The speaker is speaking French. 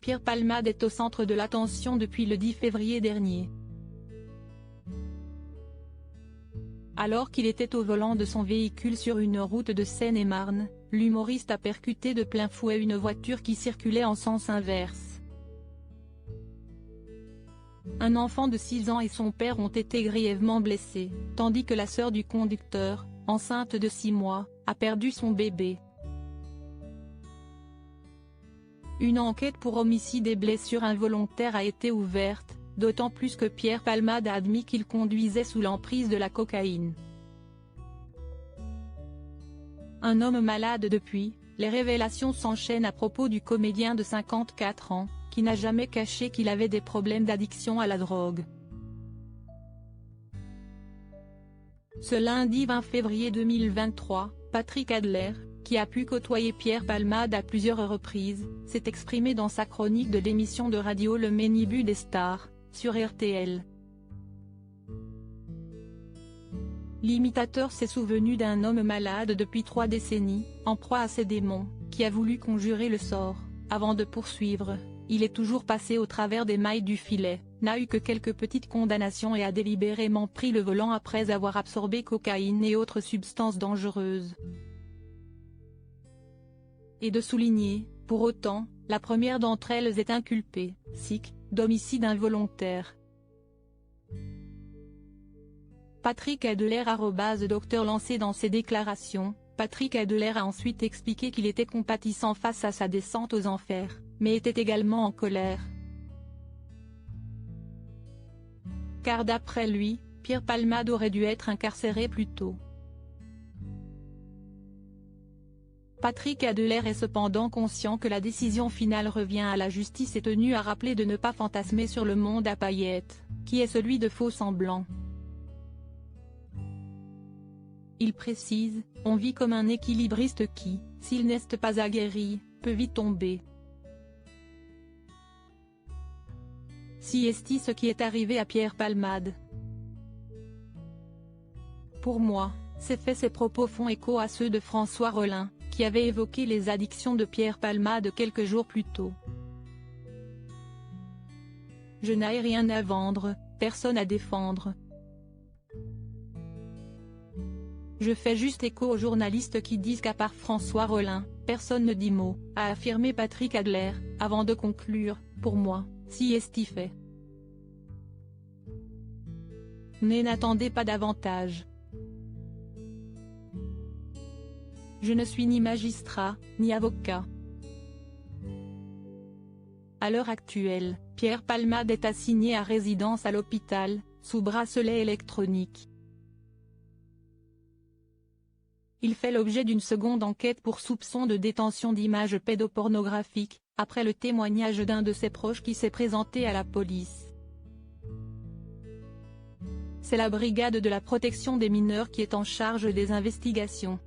Pierre Palmade est au centre de l'attention depuis le 10 février dernier. Alors qu'il était au volant de son véhicule sur une route de Seine-et-Marne, l'humoriste a percuté de plein fouet une voiture qui circulait en sens inverse. Un enfant de 6 ans et son père ont été grièvement blessés, tandis que la sœur du conducteur, enceinte de 6 mois, a perdu son bébé. Une enquête pour homicide et blessure involontaire a été ouverte, d'autant plus que Pierre Palmade a admis qu'il conduisait sous l'emprise de la cocaïne. Un homme malade depuis, les révélations s'enchaînent à propos du comédien de 54 ans, qui n'a jamais caché qu'il avait des problèmes d'addiction à la drogue. Ce lundi 20 février 2023, Patrick Adler, qui a pu côtoyer Pierre Palmade à plusieurs reprises, s'est exprimé dans sa chronique de l'émission de radio Le Ménibus des Stars, sur RTL. L'imitateur s'est souvenu d'un homme malade depuis 3 décennies, en proie à ses démons, qui a voulu conjurer le sort, avant de poursuivre. Il est toujours passé au travers des mailles du filet, n'a eu que quelques petites condamnations et a délibérément pris le volant après avoir absorbé cocaïne et autres substances dangereuses. Et de souligner, pour autant, la première d'entre elles est inculpée, SIC, d'homicide involontaire. Patrick Adler Docteur lancé dans ses déclarations, Patrick Adler a ensuite expliqué qu'il était compatissant face à sa descente aux enfers, mais était également en colère. Car d'après lui, Pierre Palmade aurait dû être incarcéré plus tôt. Patrick Adler est cependant conscient que la décision finale revient à la justice et tenu à rappeler de ne pas fantasmer sur le monde à paillettes, qui est celui de faux semblants. Il précise, on vit comme un équilibriste qui, s'il n'est pas aguerri, peut vite tomber. Si est ce qui est arrivé à Pierre Palmade. Pour moi, ces propos font écho à ceux de François Rollin, qui avait évoqué les addictions de Pierre Palmade quelques jours plus tôt. Je n'ai rien à vendre, personne à défendre. Je fais juste écho aux journalistes qui disent qu'à part François Rollin, personne ne dit mot, a affirmé Patrick Adler, avant de conclure, pour moi, si est fait. N'attendez pas davantage. Je ne suis ni magistrat, ni avocat. À l'heure actuelle, Pierre Palmade est assigné à résidence à l'hôpital, sous bracelet électronique. Il fait l'objet d'une seconde enquête pour soupçon de détention d'images pédopornographiques, après le témoignage d'un de ses proches qui s'est présenté à la police. C'est la brigade de la protection des mineurs qui est en charge des investigations.